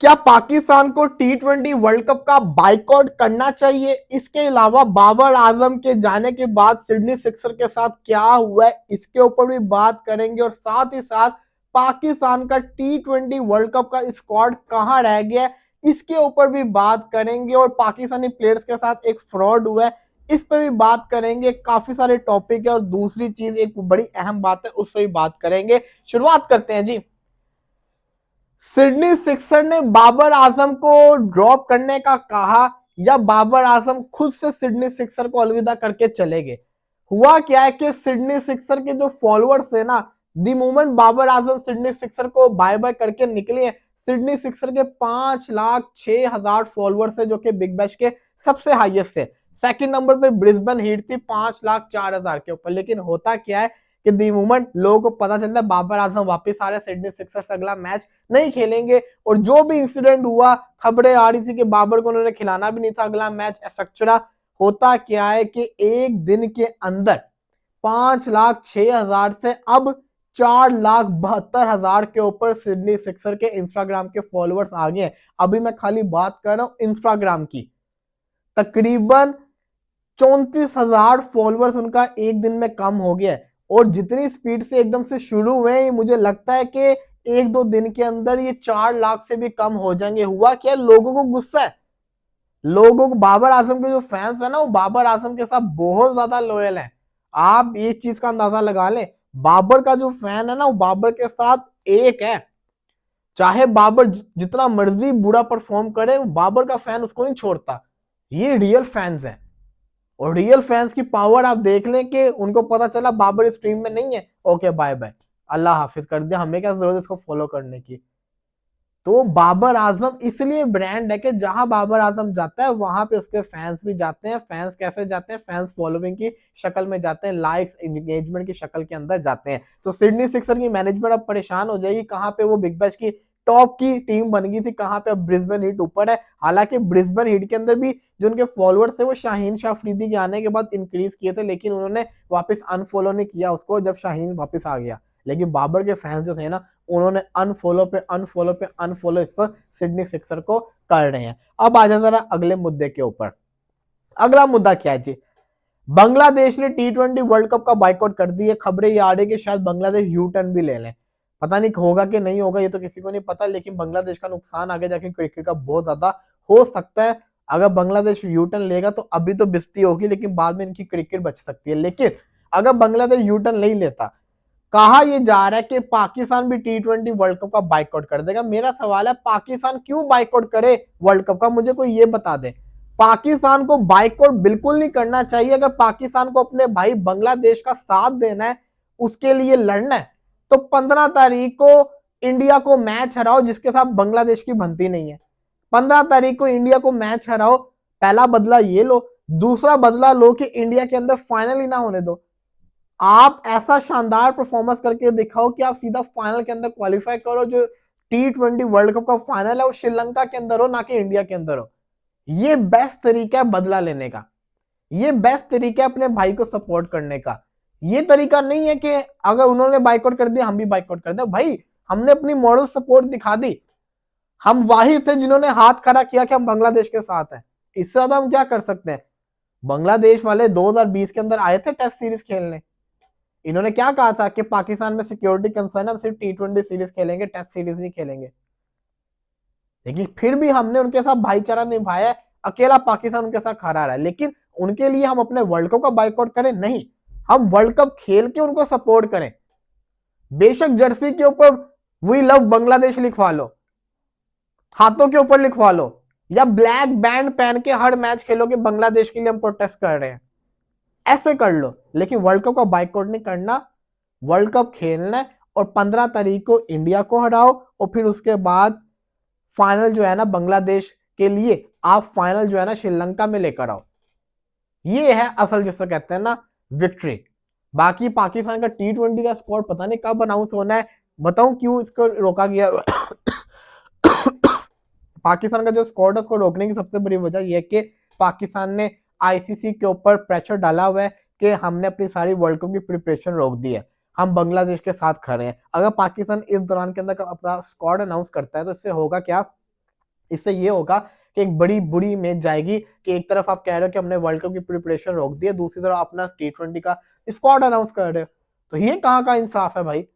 क्या पाकिस्तान को T20 world cup का बाइकआउट करना चाहिए? इसके अलावा बाबर आजम के जाने के बाद सिडनी सिक्सर के साथ क्या हुआ है इसके ऊपर भी बात करेंगे और साथ ही साथ पाकिस्तान का T20 वर्ल्ड कप का स्क्वाड कहां रह गया है इसके ऊपर भी बात करेंगे और पाकिस्तानी प्लेयर्स के साथ एक फ्रॉड हुआ है इस पर भी बात करेंगे। काफी सारे टॉपिक है और दूसरी चीज एक बड़ी अहम बात है उस पर भी बात करेंगे। शुरुआत करते हैं जी। सिडनी सिक्सर ने बाबर आजम को ड्रॉप करने का कहा या बाबर आजम खुद से सिडनी सिक्सर को अलविदा करके चले गए? हुआ क्या है कि सिडनी सिक्सर के जो फॉलोअर्स है ना, the moment Babar Azam Sydney sixer को बाय बाय करके निकले हैं, सिडनी सिक्सर के 5,06,000 फॉलोअर्स है जो कि बिग बैश के सबसे हाईएस्ट है। सेकंड नंबर पे ब्रिस्बेन हीट थी 5,04,000 के ऊपर। लेकिन होता क्या है कि दी मोमेंट लोगों को पता चलता है बाबर आजम वापस आ रहे, सिडनी सिक्सर्स अगला मैच नहीं खेलेंगे और जो भी इंसिडेंट हुआ, खबरें आ रही थी कि बाबर को उन्होंने खिलाना भी नहीं था अगला मैच एक्सेट्रा। होता क्या है कि एक दिन के अंदर 5,06,000 से अब 4,72,000 के ऊपर सिडनी सिक्सर के इंस्टाग्राम के फॉलोअर्स आ गए हैं। अभी मैं खाली बात कर रहा हूं इंस्टाग्राम की, तकरीबन 34,000 फॉलोअर्स उनका एक दिन में कम हो गया है और जितनी स्पीड से एकदम से शुरू हुए मुझे लगता है कि एक दो दिन के अंदर ये 4 लाख से भी कम हो जाएंगे। हुआ क्या, लोगों को गुस्सा है, लोगों को बाबर आजम के जो फैंस है ना वो बाबर आजम के साथ बहुत ज्यादा लॉयल है। आप ये चीज का अंदाजा लगा लें, बाबर का जो फैन है ना वो बाबर के साथ एक है। चाहे बाबर जितना मर्जी बुरा परफॉर्म करे, बाबर का फैन उसको नहीं छोड़ता। ये रियल फैंस है और रियल फैंस की पावर आप देख लें कि उनको पता चला बाबर इस टीम में नहीं है, ओके बाय बाय, अल्लाह हाफिज कर दिया, हमें क्या जरूरत है इसको फॉलो करने की। तो बाबर आजम इसलिए ब्रांड है कि जहां बाबर आजम जाता है वहां पे उसके फैंस भी जाते हैं। फैंस कैसे जाते हैं? फैंस फॉलोइंग की शक्ल में जाते हैं, लाइक्स एंगेजमेंट की शक्ल के अंदर जाते हैं। तो सिडनी सिक्सर की मैनेजमेंट अब परेशान हो जाएगी, कहां पे वो बिग बैश की टॉप की टीम बन गई थी, कहां पे अब ब्रिस्बेन हीट ऊपर है। हालांकि ब्रिस्बेन हीट के अंदर भी जो उनके फॉलोअर्स थे वो शाहीन शाह अफरीदी के आने के बाद इंक्रीज किए थे, लेकिन उन्होंने वापस अनफॉलो नहीं किया उसको जब शाहीन वापस आ गया। लेकिन बाबर के फैंस जो थे ना उन्होंने अनफॉलो पे अनफॉलो पे अनफॉलो इस पर सिडनी सिक्सर को कर रहे हैं। अब आ जाए जरा अगले मुद्दे के ऊपर। अगला मुद्दा क्या है जी? बांग्लादेश ने T20 वर्ल्ड कप का बाइकआउट कर दिया। खबरें ये आ रही है कि शायद बांग्लादेश यू टर्न भी ले लें। पता नहीं होगा कि नहीं होगा, ये तो किसी को नहीं पता, लेकिन बांग्लादेश का नुकसान आगे जाके क्रिकेट का बहुत ज्यादा हो सकता है। अगर बांग्लादेश यू टर्न लेगा तो अभी तो बेइज्जती होगी, लेकिन बाद में इनकी क्रिकेट बच सकती है। लेकिन अगर बांग्लादेश यू टर्न नहीं लेता, कहा यह जा रहा है कि पाकिस्तान भी T20 वर्ल्ड कप का बाइकआउट कर देगा। मेरा सवाल है, पाकिस्तान क्यों बाइकआउट करे वर्ल्ड कप का? मुझे कोई ये बता दे। पाकिस्तान को बाइकआउट बिल्कुल नहीं करना चाहिए। अगर पाकिस्तान को अपने भाई बांग्लादेश का साथ देना है, उसके लिए लड़ना है, तो 15 तारीख को इंडिया को मैच हराओ जिसके साथ बांग्लादेश की बनती नहीं है। 15 तारीख को इंडिया को मैच हराओ, पहला बदला ये लो। दूसरा बदला लो कि इंडिया के अंदर फाइनल ही ना होने दो। आप ऐसा शानदार परफॉर्मेंस करके दिखाओ कि आप सीधा फाइनल के अंदर क्वालिफाई करो। जो T20 वर्ल्ड कप का फाइनल है वो श्रीलंका के अंदर हो, ना कि इंडिया के अंदर हो। ये बेस्ट तरीका है बदला लेने का, ये बेस्ट तरीका है अपने भाई को सपोर्ट करने का। ये तरीका नहीं है कि अगर उन्होंने बाइकआउट कर दिया हम भी बाइकआउट कर दे। भाई हमने अपनी मॉरल सपोर्ट दिखा दी, हम वाहिद थे जिन्होंने हाथ खड़ा किया कि हम बांग्लादेश के साथ हैं। इससे ज्यादा हम क्या कर सकते हैं? बांग्लादेश वाले 2020 के अंदर आए थे टेस्ट सीरीज खेलने, इन्होंने क्या कहा था कि पाकिस्तान में सिक्योरिटी कंसर्न है, हम सिर्फ T20 सीरीज खेलेंगे, टेस्ट सीरीज नहीं खेलेंगे। लेकिन फिर भी हमने उनके साथ भाईचारा निभाया, अकेला पाकिस्तान उनके साथ खड़ा रहा है। लेकिन उनके लिए हम अपने वर्ल्ड कप का बाइकआउट करें? नहीं, हम वर्ल्ड कप खेल के उनको सपोर्ट करें। बेशक जर्सी के ऊपर वी लव बांग्लादेश लिखवा लो, हाथों के ऊपर लिखवा लो, या ब्लैक बैंड पहन के हर मैच खेलो कि बांग्लादेश के लिए हम प्रोटेस्ट कर रहे हैं, ऐसे कर लो। लेकिन वर्ल्ड कप का बाइकआउट नहीं करना, वर्ल्ड कप खेलना है और 15 तारीख को इंडिया को हराओ और फिर उसके बाद फाइनल जो है ना बांग्लादेश के लिए आप फाइनल जो है ना श्रीलंका में लेकर आओ। ये है असल जिसको कहते हैं ना विक्ट्री। बाकी पाकिस्तान का T20 का स्कोर पता नहीं कब अनाउंस होना है, बताऊं क्यों इसको रोका गया। पाकिस्तान का जो स्क्वाड है उसको रोकने की सबसे बड़ी वजह यह है कि पाकिस्तान ने आईसीसी के ऊपर प्रेशर डाला हुआ है कि हमने अपनी सारी वर्ल्ड कप की प्रिपरेशन रोक दी है, हम बांग्लादेश के साथ खड़े हैं। अगर पाकिस्तान इस दौरान के अंदर अपना स्क्वाड अनाउंस करता है तो इससे होगा क्या इससे ये होगा कि एक बड़ी बुरी इमेज जाएगी कि एक तरफ आप कह रहे हो कि हमने वर्ल्ड कप की प्रिपरेशन रोक दी है, दूसरी तरफ अपना T20 का स्क्वाड अनाउंस कर रहे हो, तो ये कहाँ का इंसाफ है भाई।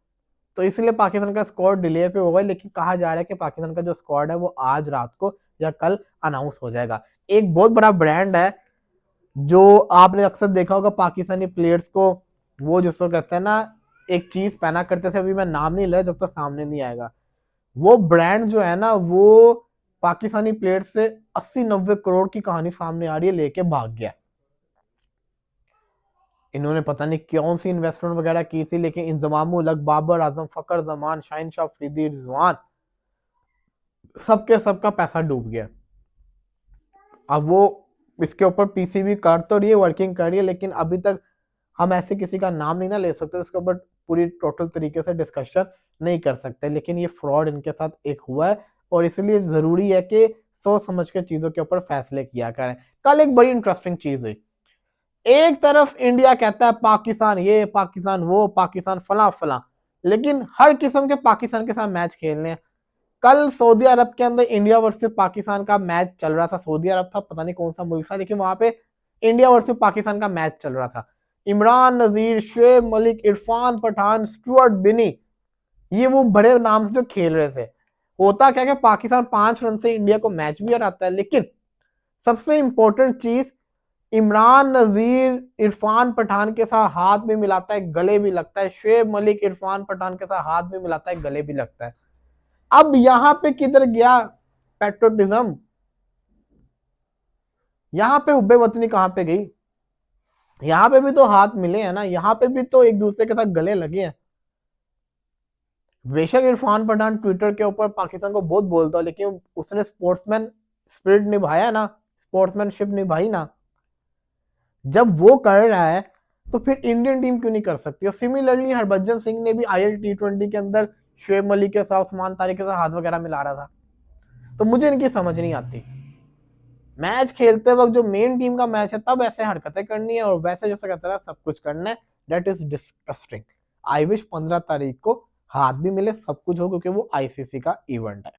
तो इसलिए पाकिस्तान का स्क्वाड डिले पे होगा, लेकिन कहा जा रहा है कि पाकिस्तान का जो स्क्वाड है वो आज रात को या कल अनाउंस हो जाएगा। एक बहुत बड़ा ब्रांड है जो आपने अक्सर देखा होगा पाकिस्तानी प्लेयर्स को, वो जिसको कहते हैं ना एक चीज पहना करते थे, अभी मैं नाम नहीं ले रहा जब तक सामने नहीं आएगा। वो ब्रांड जो है ना वो पाकिस्तानी प्लेयर्स से 80-90 करोड़ की कहानी सामने आ रही है, लेके भाग गया। इन्होंने पता नहीं कौन सी इन्वेस्टमेंट वगैरह की थी, लेकिन इंजमाम उल हक, बाबर आजम, फकर जमान, शाहिनशाह अफरीदी, रिजवान, सबके सबका पैसा डूब गया। अब वो इसके ऊपर पीसीबी कर तो रही है, वर्किंग कर रही है, लेकिन अभी तक हम ऐसे किसी का नाम नहीं ना ले सकते, इसके ऊपर पूरी टोटल तरीके से डिस्कशन नहीं कर सकते। लेकिन ये फ्रॉड इनके साथ एक हुआ है और इसलिए जरूरी है कि सोच समझ के चीजों के ऊपर फैसले किया करें। कल एक बड़ी इंटरेस्टिंग चीज हुई, एक तरफ इंडिया कहता है पाकिस्तान ये, पाकिस्तान वो, पाकिस्तान फला फला, लेकिन हर किस्म के पाकिस्तान के साथ मैच खेलने हैं। कल सऊदी अरब के अंदर इंडिया वर्सेस पाकिस्तान का मैच चल रहा था, सऊदी अरब था, पता नहीं कौन सा मुल्क था, लेकिन वहां पे इंडिया वर्सेस पाकिस्तान का मैच चल रहा था। इमरान नजीर, शुएब मलिक, इरफान पठान, स्टुअर्ट बिनी, ये वो बड़े नाम से जो खेल रहे थे। होता क्या कि पाकिस्तान 5 रन से इंडिया को मैच भी हराता है, लेकिन सबसे इंपॉर्टेंट चीज, इमरान नजीर इरफान पठान के साथ हाथ भी मिलाता है, गले भी लगता है, शुएब मलिक इरफान पठान के साथ हाथ भी मिलाता है, गले भी लगता है। अब यहां पे किधर गया पेट्रोटिज्म, यहां पे हुब्बे वतनी कहां पे गई। यहां पे भी तो हाथ मिले हैं ना, यहां पे भी तो एक दूसरे के साथ गले लगे हैं। बेशक इरफान पठान ट्विटर के ऊपर पाकिस्तान को बहुत बोलता है, लेकिन उसने स्पोर्ट्समैन स्पिरिट निभाया ना, स्पोर्ट्समैनशिप निभाई ना। जब वो कर रहा है तो फिर इंडियन टीम क्यों नहीं कर सकती। और सिमिलरली हरभजन सिंह ने भी IL T20 के अंदर शुएब मलिक के साथ, उस्मान तारिक के साथ हाथ वगैरह मिला रहा था। तो मुझे इनकी समझ नहीं आती, मैच खेलते वक्त जो मेन टीम का मैच है तब ऐसे हरकतें करनी है और वैसे जैसे कहते हैं सब कुछ करना है, that is disgusting. I wish 15 तारीख को हाथ भी मिले, सब कुछ हो, क्योंकि वो ICC का इवेंट है।